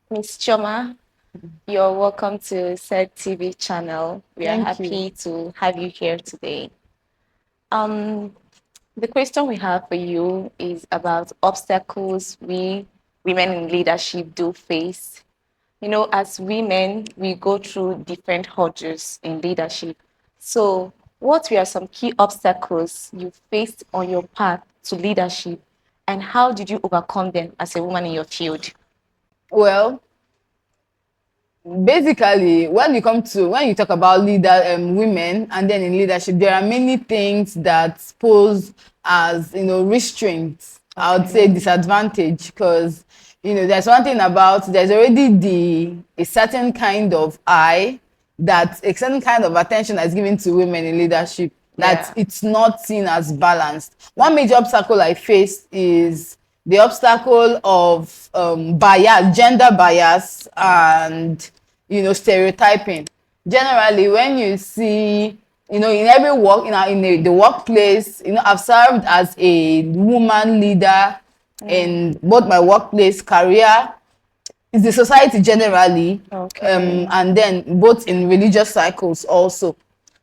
Miss Chioma, you're welcome to Cedtv channel. We are Thank you. happy to have you here today. Um, the question we have for you is about obstacles we women in leadership do face. You know, as women, we go through different hurdles in leadership. So, what were some key obstacles you faced on your path to leadership, and how did you overcome them as a woman in your field? Well, basically, when you talk about women, and then in leadership, there are many things that pose as restraints. I would say Okay. disadvantage, because there's one thing about there's already a certain kind of eye, that a certain kind of attention that's given to women in leadership, that Yeah. it's not seen as balanced. One major obstacle I faced is the obstacle of bias, gender bias, and stereotyping. Generally, when you see, in every work, the workplace, I've served as a woman leader in both my workplace career, is the society generally, Okay. and then both in religious cycles also.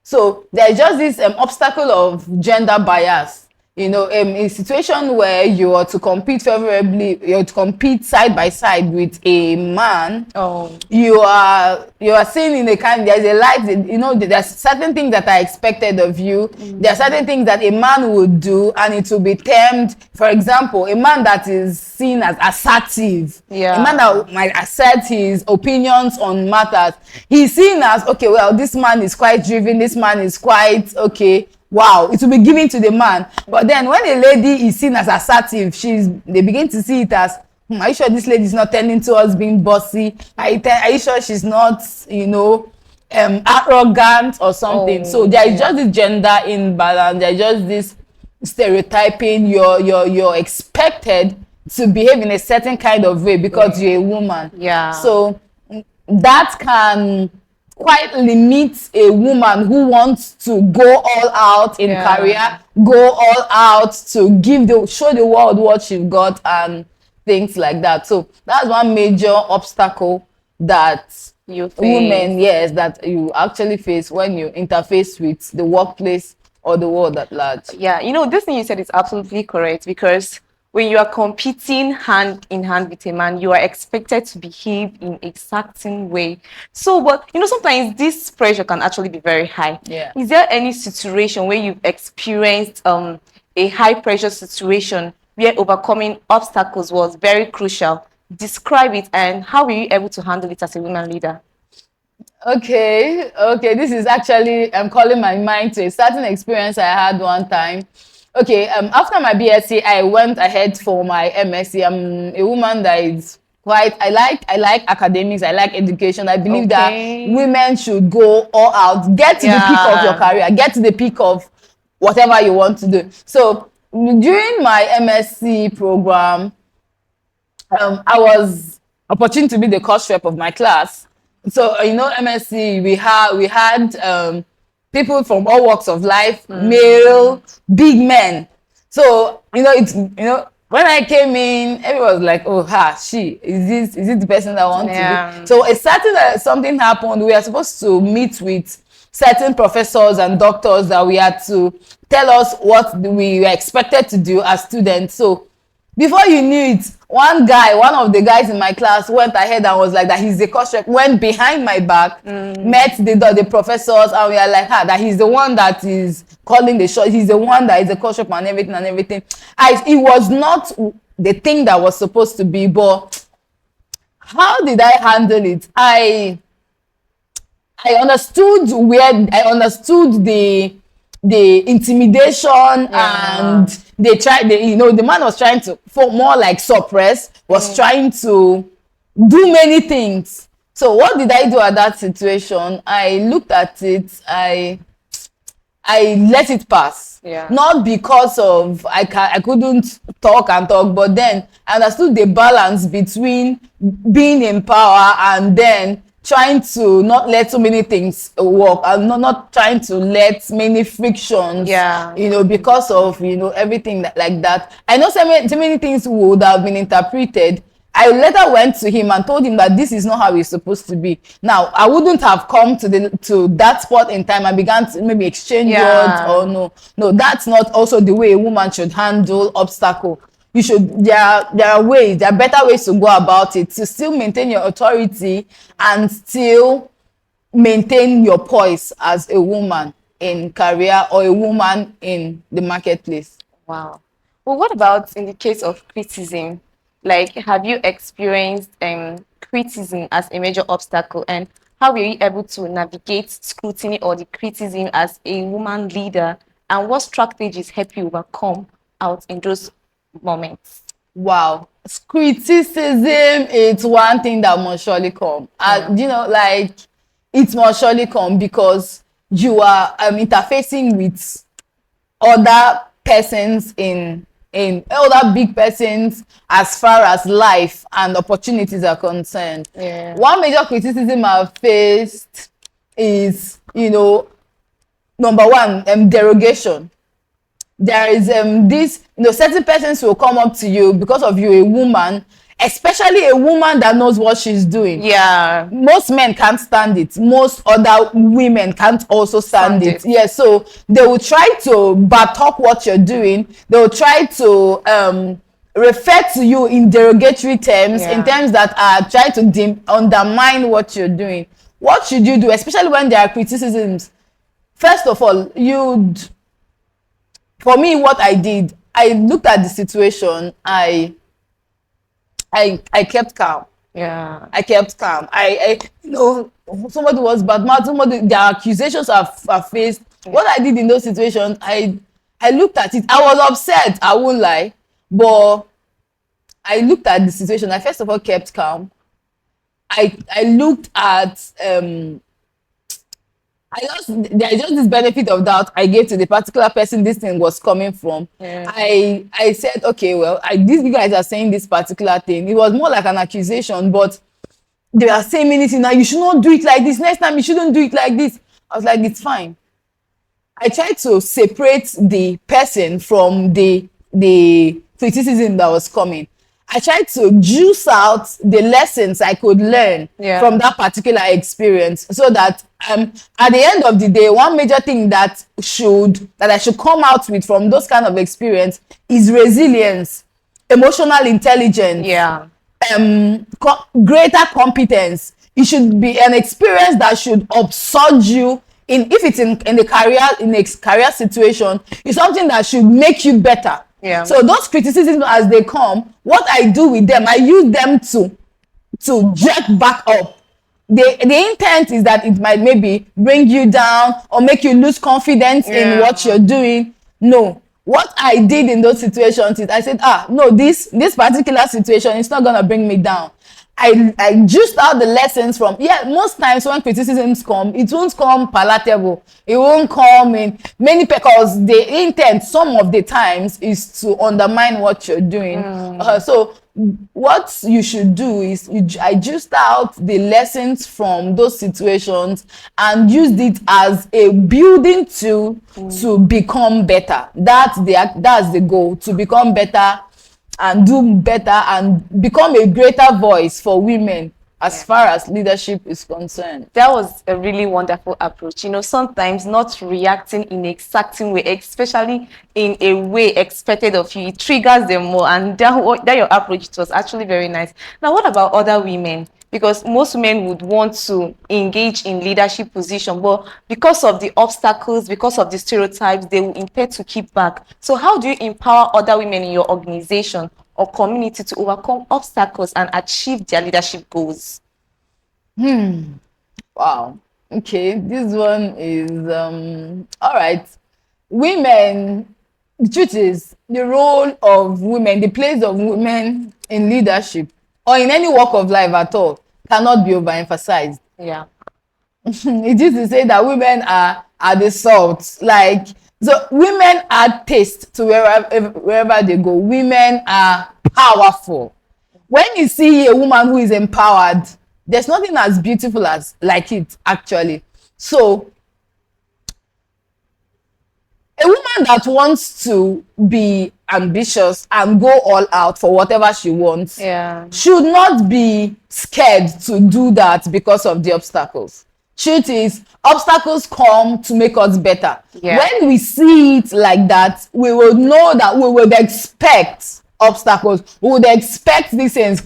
So there's just this obstacle of gender bias. A situation where you are to compete favorably, you're to compete side by side with a man, Oh. you are seeing in a kind, there's a light, there's certain things that are expected of you. There are certain things that a man would do, and it will be termed, for example, a man that is seen as assertive, a man Yeah. that might assert his opinions on matters, he's seen as, okay, well, this man is quite driven, this man is quite okay, wow, it will be given to the man. But then when a lady is seen as assertive, they begin to see it as, are you sure this lady is not turning towards being bossy? Are you sure she's not, arrogant or something? So Oh, there is yeah. just this gender imbalance. There's just this stereotyping. You're expected to behave in a certain kind of way because you're a woman. Yeah. So that can quite limit a woman who wants to go all out in Yeah. career, go all out to show the world what she's got, and things like that. So that's one major obstacle that You face. women, yes, that you actually face when you interface with the workplace or the world at large. Yeah, this thing you said is absolutely correct because when you are competing hand in hand with a man, you are expected to behave in a certain way. So, but sometimes this pressure can actually be very high. Yeah. Is there any situation where you've experienced a high pressure situation where overcoming obstacles was very crucial? Describe it and how were you able to handle it as a woman leader? Okay, this is actually, I'm calling my mind to a certain experience I had one time. Okay, after my BSc, I went ahead for my MSc. I'm a woman that is quite, I like academics, I like education. I believe that Okay. women should go all out, get to the peak of your Yeah. career, get to the peak of whatever you want to do. So during my MSc program, I was opportune to be the course rep of my class. So MSc, we had people from all walks of life, male, big men. So when I came in, everyone was like, "Oh, she is this the person that I want to be?" Yeah. So a certain something happened. We are supposed to meet with certain professors and doctors that we had to tell us what we were expected to do as students. So before you knew it, one of the guys in my class went ahead and was like that he's the course rep, went behind my back, met the professors, and we are like, that he's the one that is calling the shot, he's the one that is the course rep and everything and everything. It was not the thing that was supposed to be, but how did I handle it? I understood the intimidation, Yeah. and the man was trying to, for more like suppress, was trying to do many things. So what did I do at that situation? I looked at it, I let it pass. Yeah. Not because of I couldn't talk and talk, but then I understood the balance between being in power and then trying to not let so many things work, and not trying to let many frictions, Yeah. because of everything like that. I know so many things would have been interpreted I later went to him and told him that this is not how it's supposed to be. Now, I wouldn't have come to that spot in time and began to maybe exchange words, or no, that's not also the way a woman should handle obstacle. You should, there are ways, there are better ways to go about it, to still maintain your authority and still maintain your poise as a woman in career or a woman in the marketplace. Wow. Well, what about in the case of criticism? Like, have you experienced criticism as a major obstacle, and how were you able to navigate scrutiny or the criticism as a woman leader, and what strategies help you overcome out in those moments? Wow. Criticism is one thing that must surely come. And, like, it must surely come because you are interfacing with other persons in other big persons as far as life and opportunities are concerned. Yeah. One major criticism I've faced is, number one, derogation. There is this, certain persons will come up to you because of you, a woman, especially a woman that knows what she's doing. Yeah. Most men can't stand it. Most other women can't also stand it. Yeah, so they will try to back what you're doing. They will try to refer to you in derogatory terms, in terms that are trying to undermine what you're doing. What should you do, especially when there are criticisms? First of all, for me, what I did, I looked at the situation. I kept calm. Yeah. I kept calm. Somebody was bad mouth, their accusations are faced. What I did in those situations, I looked at it. I was upset, I won't lie, but I looked at the situation. I first of all kept calm. I looked at there's just this benefit of doubt I gave to the particular person this thing was coming from. Yeah. I said, okay, well, these guys are saying this particular thing. It was more like an accusation, but they are saying anything now. You should not do it like this. Next time you shouldn't do it like this. I was like, it's fine. I tried to separate the person from the criticism that was coming. I tried to juice out the lessons I could learn from that particular experience, so that at the end of the day, one major thing that I should come out with from those kind of experience is resilience, emotional intelligence, greater competence. It should be an experience that should upsurge you if it's in a career situation. It's something that should make you better. Yeah. So those criticisms as they come, what I do with them, I use them to jerk back up. The intent is that it might maybe bring you down or make you lose confidence in what you're doing. No. What I did in those situations is I said, no, this particular situation is not gonna bring me down. I juiced out the lessons from, most times when criticisms come, it won't come palatable. It won't come in many, because the intent some of the times is to undermine what you're doing. So what you should do is I juiced out the lessons from those situations and used it as a building tool to become better. That's the goal, to become better and do better and become a greater voice for women as far as leadership is concerned. That was a really wonderful approach. Sometimes not reacting in a certain way, especially in a way expected of you, it triggers them more. And that your approach, it was actually very nice. Now, what about other women? Because most women would want to engage in leadership position, but because of the obstacles, because of the stereotypes, they will intend to keep back. So how do you empower other women in your organization or community to overcome obstacles and achieve their leadership goals? Wow. Okay, this one is all right. Women, the truth is, the role of women, the place of women in leadership or in any walk of life at all cannot be overemphasized. Yeah. It used to say that women are the salt. So women add taste to wherever they go. Women are powerful. When you see a woman who is empowered, there's nothing as beautiful as like it, actually. So A woman that wants to be ambitious and go all out for whatever she wants should not be scared to do that because of the obstacles. Truth is, obstacles come to make us better. When we see it like that, we will know that we would expect obstacles. We would expect these things,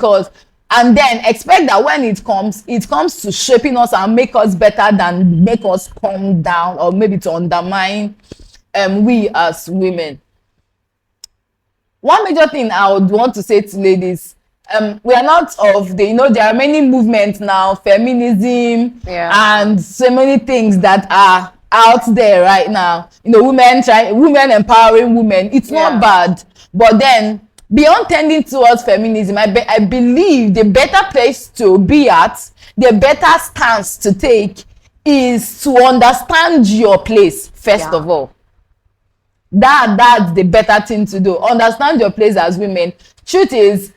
and then expect that when it comes to shaping us and make us better than make us come down or maybe to undermine we as women. One major thing I would want to say to ladies, we are not of the, there are many movements now, feminism and so many things that are out there right now. Women empowering women. It's not bad, but then beyond tending towards feminism, I believe the better place to be at, the better stance to take is to understand your place first of all. That's the better thing to do. Understand your place as women. Truth is,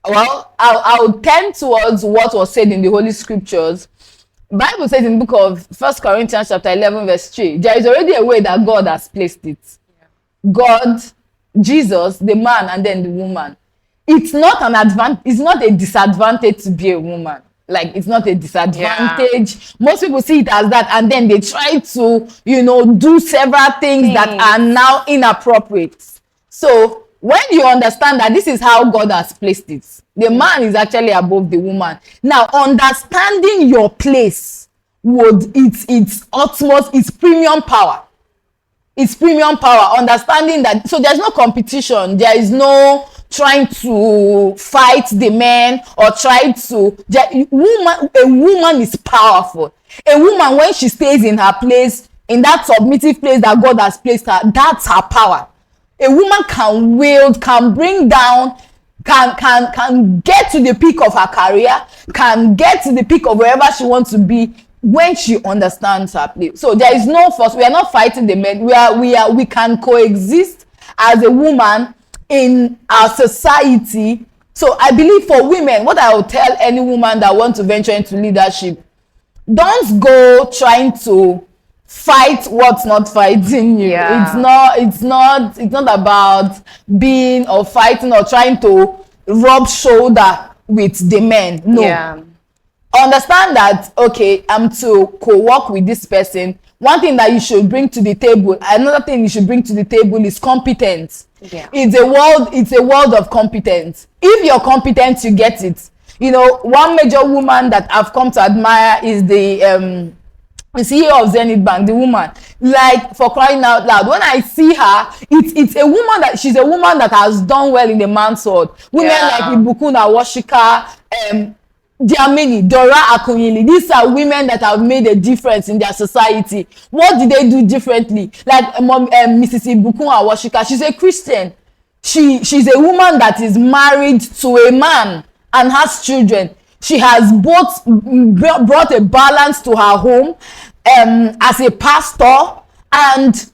well, I would tend towards what was said in the Holy Scriptures. Bible says in the book of 1 Corinthians chapter 11 verse 3, there is already a way that God has placed it. God, Jesus, the man, and then the woman. It's not it's not a disadvantage to be a woman. Like, it's not a disadvantage. Most people see it as that, and then they try to, do several things that are now inappropriate. So when you understand that this is how God has placed it, the man is actually above the woman. Now, understanding your place its utmost, its premium power. It's premium power. Understanding that, so there's no competition. There is no trying to fight the men or a woman is powerful. A woman, when she stays in her place, in that submissive place that God has placed her, that's her power. A woman can wield, can bring down, can get to the peak of her career, can get to the peak of wherever she wants to be when she understands her place. So there is no force. We are not fighting the men. We can coexist as a woman in our society. So I believe for women, what I would tell any woman that wants to venture into leadership, don't go trying to fight what's not fighting you. It's not about being or fighting or trying to rub shoulder with the men. No. Understand that, okay, I'm to co-work with this person. One thing that you should bring to the table, another thing you should bring to the table is competence. It's a world of competence. If you're competent, you get it. One major woman that I've come to admire is the CEO of Zenith Bank, the woman. Like, for crying out loud, when I see her, it's a woman she's a woman that has done well in the man's world. Women like Ibukuna Washika, there are many, Dora Akunyili. These are women that have made a difference in their society. What did they do differently? Like Mrs. Ibukuna Washika, she's a Christian. She's a woman that is married to a man and has children. She has both brought a balance to her home as a pastor, and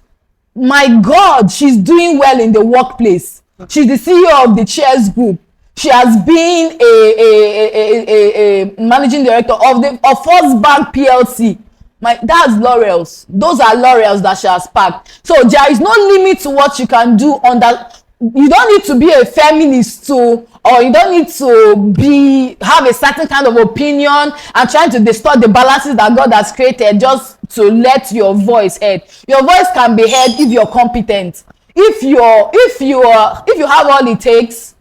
my God, she's doing well in the workplace. She's the CEO of the Chairs Group. She has been a managing director of First Bank PLC. That's laurels. Those are laurels that she has packed. So there is no limit to what you can do on that. You don't need to be a feminist or you don't need to have a certain kind of opinion and trying to distort the balances that God has created just to let your voice heard. Your voice can be heard if you're competent. If you have all it takes,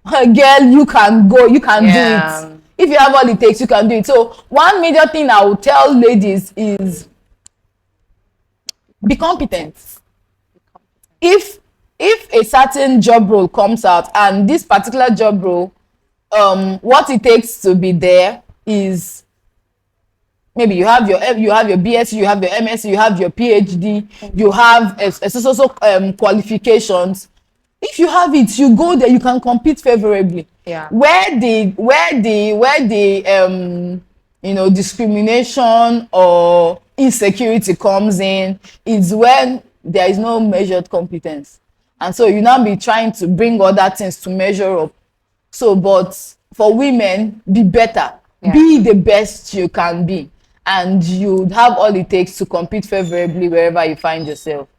girl, you can go, you can do it. If you have all it takes, you can do it. So one major thing I would tell ladies is be competent. If a certain job role comes out, and this particular job role, what it takes to be there is maybe you have your BSc, you have your MSc, you have your PhD, you have qualifications. If you have it, you go there, you can compete favorably. Where the discrimination or insecurity comes in is when there is no measured competence. And so you now be trying to bring other things to measure up. So, but for women, be better. Be the best you can be. And you have all it takes to compete favorably wherever you find yourself.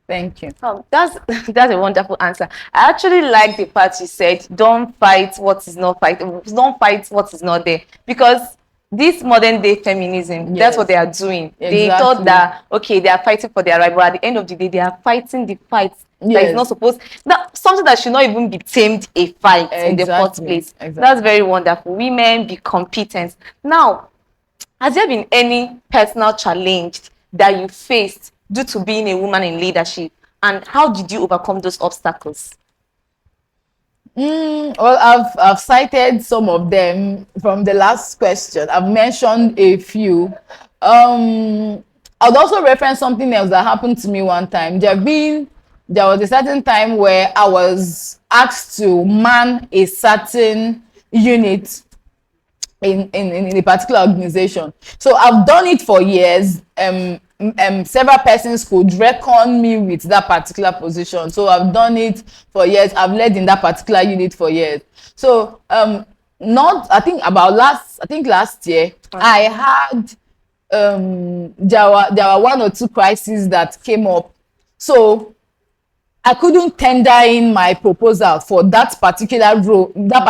Thank you. Oh, that's that's a wonderful answer. I actually like the part you said, don't fight what is not fight, don't fight what is not there. Because this modern day feminism, that's what Yes, they are doing. They thought exactly. that okay, they are fighting for their right, but at the end of the day, they are fighting the fight that is not Yes, supposed that something that should not even be termed a fight in the first exactly. place. That's Exactly. very wonderful. Women be competent. Now, has there been any personal challenge that you faced due to being a woman in leadership? And how did you overcome those obstacles? Well, I've cited some of them from the last question. I've mentioned a few. I'd also reference something else that happened to me one time. There was a certain time where I was asked to man a certain unit in a particular organization. So I've done it for years. Several persons could reckon me with that particular position. So I've done it for years. I've led in that particular unit for years. So not I think about last year I had there were one or two crises that came up. So I couldn't tender in my proposal for that particular role. There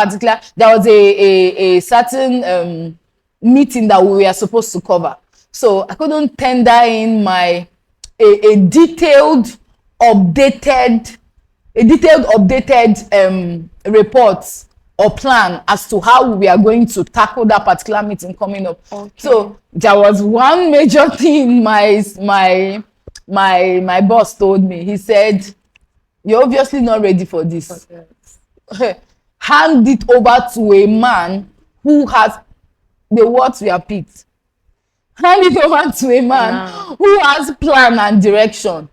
was a certain meeting that we were supposed to cover. So I couldn't tender in a detailed, updated, report or plan as to how we are going to tackle that particular meeting coming up. Okay. So there was one major thing my boss told me. He said, "You're obviously not ready for this. Hand it over to a man who has the words we are picked. Hand it over to a man Wow. who has plan and direction."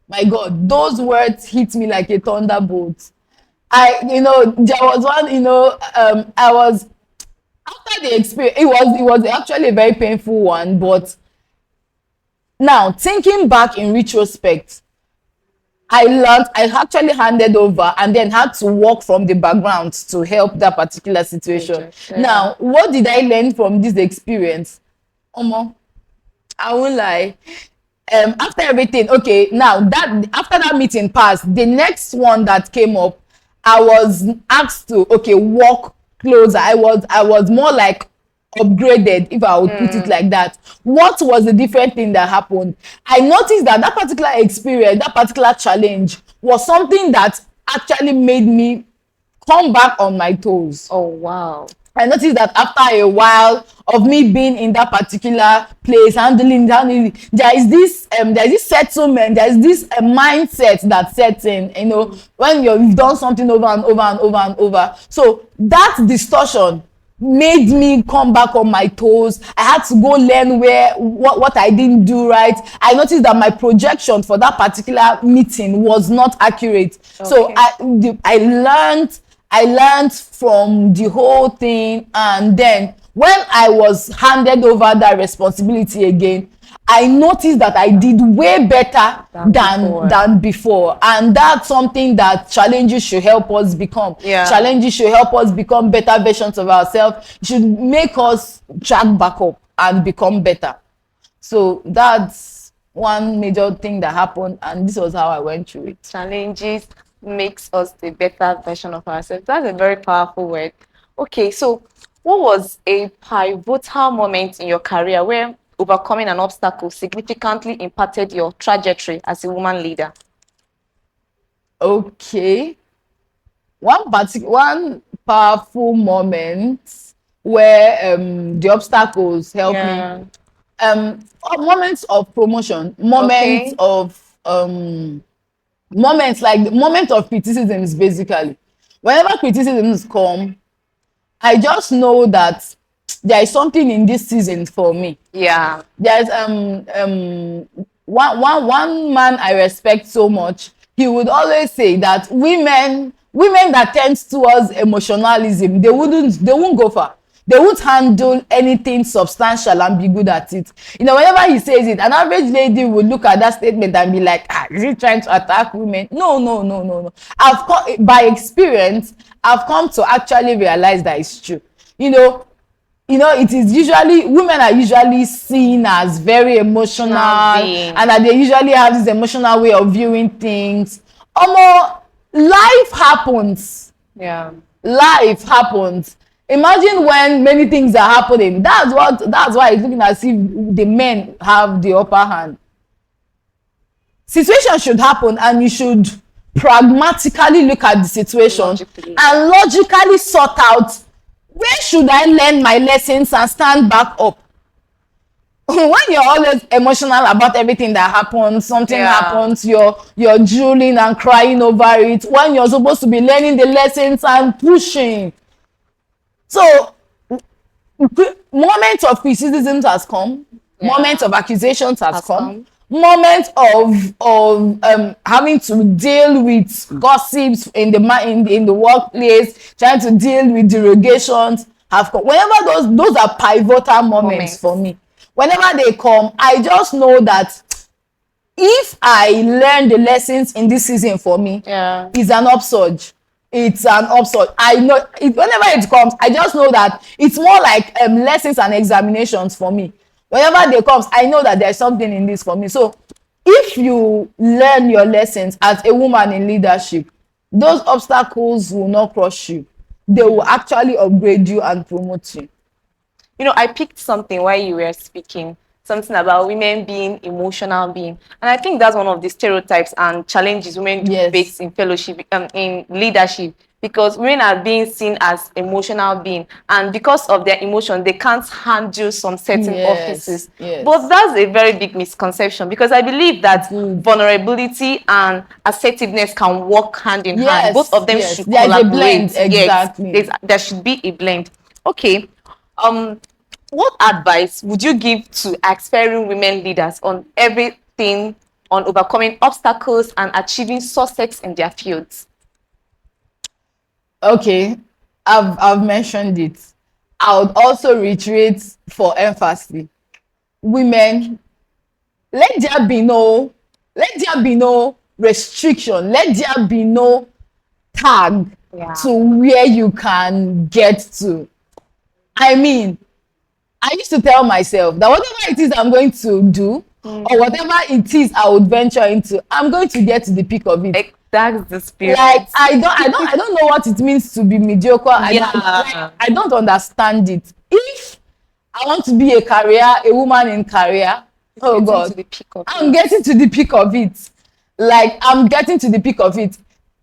My God, those words hit me like a thunderbolt. There was one, I was after the experience. It was actually a very painful one, but now thinking back in retrospect, I actually handed over and then had to work from the background to help that particular situation. Yeah. Now, what did I learn from this experience? Omo, I won't lie. After everything, okay, now that after that meeting passed, the next one that came up, I was asked to work closer. I was more like upgraded, if I would put it like that. What was the different thing that happened? I noticed that that particular experience, that particular challenge was something that actually made me come back on my toes. Oh, wow. I noticed that after a while of me being in that particular place, handling, there is this settlement, there is this mindset that sets in, when you've done something over and over and over and over. So that distortion made me come back on my toes. I had to go learn what I didn't do right. I noticed that my projection for that particular meeting was not accurate. Okay. So I learned from the whole thing, and then when I was handed over that responsibility again, I noticed that I did way better than before. And that's something that challenges should help us become. Yeah. Challenges should help us become better versions of ourselves. It should make us track back up and become better. So that's one major thing that happened, and this was how I went through it. Challenges makes us the better version of ourselves. That's a very powerful word. Okay, so what was a pivotal moment in your career where overcoming an obstacle significantly impacted your trajectory as a woman leader? Okay. One powerful moment where the obstacles helped me. Moments of promotion, moments like the moment of criticisms. Basically, whenever criticisms come, I just know that there is something in this season for me. Yeah. There's one man I respect so much. He would always say that women that tend towards emotionalism, they won't go far. They won't handle anything substantial and be good at it. Whenever he says it, an average lady would look at that statement and be like, is he trying to attack women? No. By experience, I've come to actually realize that it's true. you know, it is usually, women are usually seen as very emotional, and that they usually have this emotional way of viewing things. Life happens. Yeah. Life happens. Imagine when many things are happening. That's why it's looking as if the men have the upper hand. Situation should happen, and you should pragmatically look at the situation and logically sort out, where should I learn my lessons and stand back up. When you're always emotional about everything that happens, something happens, you're drooling and crying over it, when you're supposed to be learning the lessons and pushing. So moments of criticism has come, moments of accusations has come, moments of having to deal with gossips in the workplace, trying to deal with derogations have come. Whenever those are pivotal moments for me. Whenever they come, I just know that if I learn the lessons in this season for me, it's an upsurge. It's an upsurge. I know whenever it comes, I just know that it's more like lessons and examinations for me. Whenever they comes, I know that there's something in this for me. So if you learn your lessons as a woman in leadership, those obstacles will not crush you. They will actually upgrade you and promote you. You know, I picked something while you were speaking, something about women being emotional being. And I think that's one of the stereotypes and challenges women face in fellowship, in leadership, because women are being seen as emotional being. And because of their emotion, they can't handle some certain offices. But that's a very big misconception, because I believe that vulnerability and assertiveness can work hand in hand. Both of them should collaborate. A blend. Exactly. There should be a blend. Okay. What advice would you give to aspiring women leaders on everything, on overcoming obstacles and achieving success in their fields? Okay, I've mentioned it. I would also reiterate for emphasis. Women, let there be no restriction. Let there be no tag to where you can get to. I mean, I used to tell myself that whatever it is I'm going to do, or whatever it is I would venture into, I'm going to get to the peak of it. That's the spirit. Like I don't know what it means to be mediocre. I don't understand it. If I want to be a woman in career, oh God, I'm getting to the peak of it. Like I'm getting to the peak of it.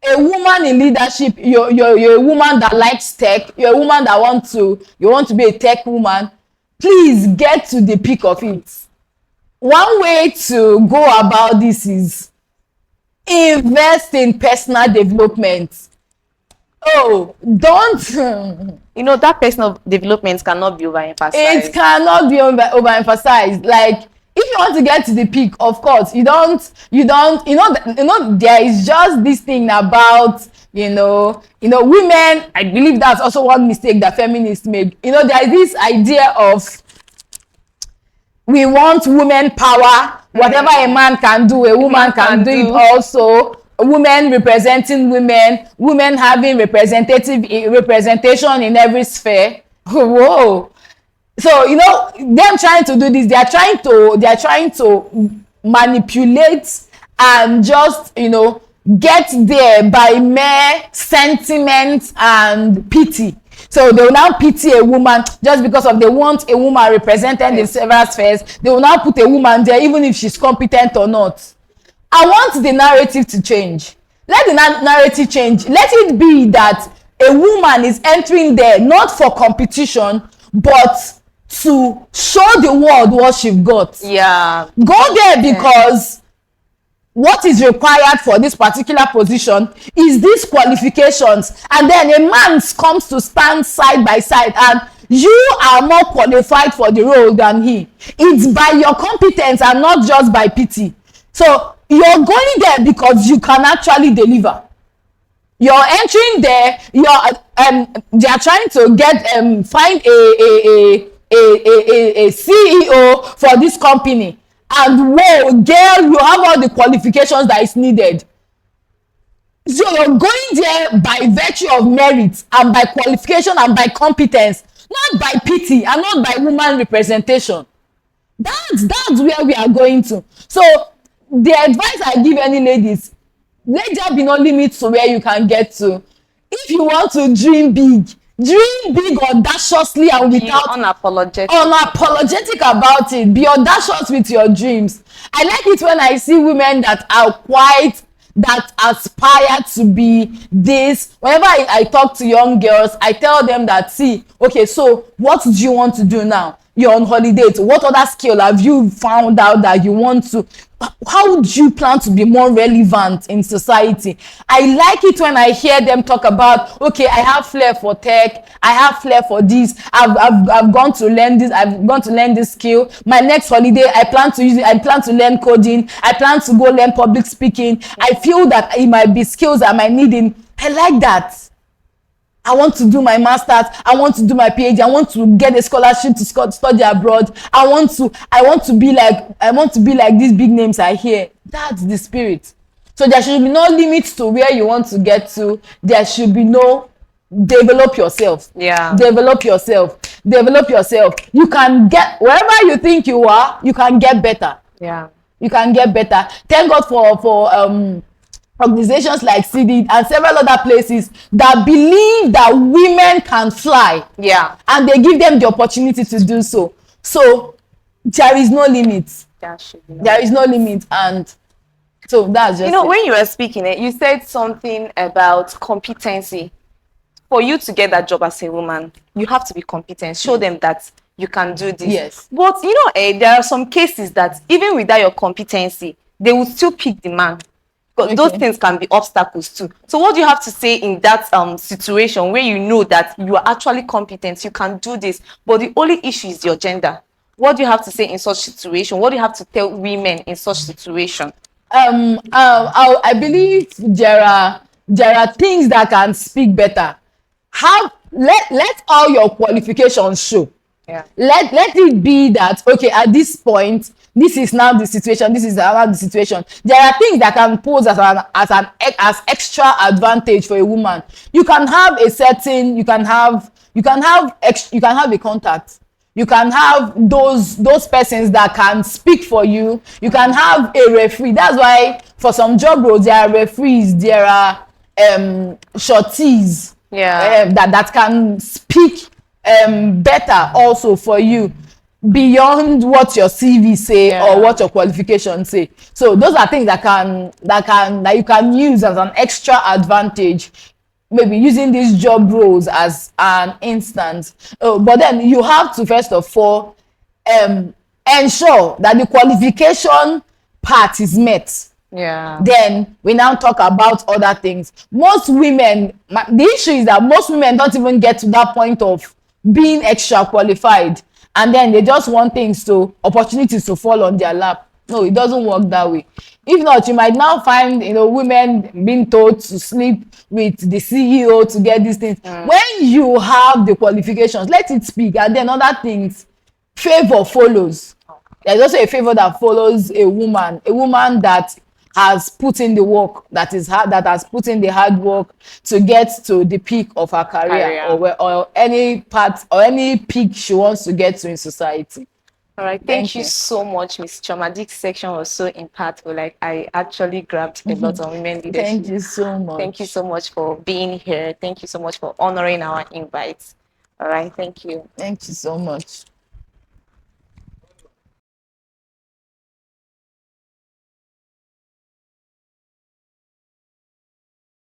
A woman in leadership, you're a woman that likes tech, you're a woman that want to be a tech woman. Please get to the peak of it. One way to go about this is invest in personal development. Oh, don't. You know, that personal development cannot be overemphasized. It cannot be overemphasized. Like, if you want to get to the peak, of course, you know, there is just this thing about, you know, women. I believe that's also one mistake that feminists make. You know, there is this idea of we want women power. Whatever a man can do, a woman can do it also. Women representing women having representation in every sphere. Whoa. So, you know, them trying to do this, they are trying to manipulate and just, you know, get there by mere sentiment and pity. So they will now pity a woman just because of they want a woman represented in several spheres. They will now put a woman there even if she's competent or not. I want the narrative to change. Let the narrative change. Let it be that a woman is entering there not for competition, but to show the world what she's got. Yeah. Go there because what is required for this particular position is these qualifications. And then a man comes to stand side by side and you are more qualified for the role than he. It's by your competence and not just by pity. So you're going there because you can actually deliver. You're entering there, they are trying to find a CEO for this company. And whoa, girl, you have all the qualifications that is needed. So you're going there by virtue of merit and by qualification and by competence, not by pity and not by woman representation. That's where we are going to. So the advice I give any ladies, let there be no limit to where you can get to. If you want to dream big audaciously and Be without unapologetic about it. Be audacious with your dreams. I like it when I see women that aspire to be this. Whenever I talk to young girls, I tell them that, see, okay, so what do you want to do now? You're on holiday. So what other skill have you found out that you want to? How do you plan to be more relevant in society? I like it when I hear them talk about, okay, I have flair for tech, I have flair for this, I've gone to learn this, I've gone to learn this skill. My next holiday, I plan to use it, I plan to learn coding, I plan to go learn public speaking. I feel that it might be skills I might need in. I like that. I want to do my master's, I want to do my PhD, I want to get a scholarship to study abroad. I want to be like these big names I hear. That's the spirit. So there should be no limits to where you want to get to. There should be no develop yourself. Yeah. Develop yourself. You can get wherever you think you are, you can get better. Yeah. You can get better. Thank God for organizations like Cedtv and several other places that believe that women can fly. Yeah. And they give them the opportunity to do so. So there is no limit. There is no limit. And so that's just it. When you were speaking, you said something about competency. For you to get that job as a woman, you have to be competent. Show them that you can do this. Yes. But there are some cases that even without your competency, they will still pick the man. Because those things can be obstacles too. So what do you have to say in that situation where you know that you are actually competent, you can do this, but the only issue is your gender? What do you have to say in such situation? What do you have to tell women in such situation? I believe there are things that can speak better. Let all your qualifications show. Yeah. Let it be that, okay, at this point, this is now the situation, this is now the situation. There are things that can pose as extra advantage for a woman. You can have a contact. You can have those persons that can speak for you. You can have a referee. That's why for some job roles there are referees, there are shorties, that can speak better also for you beyond what your CV say or what your qualifications say. So those are things that you can use as an extra advantage, maybe using these job roles as an instance. But then you have to first of all ensure that the qualification part is met. Yeah. Then we now talk about other things. The issue is that most women don't even get to that point of being extra qualified, and then they just want opportunities to fall on their lap. No, it doesn't work that way. If not, you might now find women being told to sleep with the CEO to get these things. When you have the qualifications, let it speak, and then other things, favor follows. There's also a favor that follows a woman that has put in the work, that has put in the hard work to get to the peak of her career. Or any part or any peak she wants to get to in society. All right, thank you so much, Miss Chioma. This section was so impactful. Like, I actually grabbed a lot of women leadership. Thank you so much. Thank you so much for being here. Thank you so much for honoring our invites. All right, thank you. Thank you so much.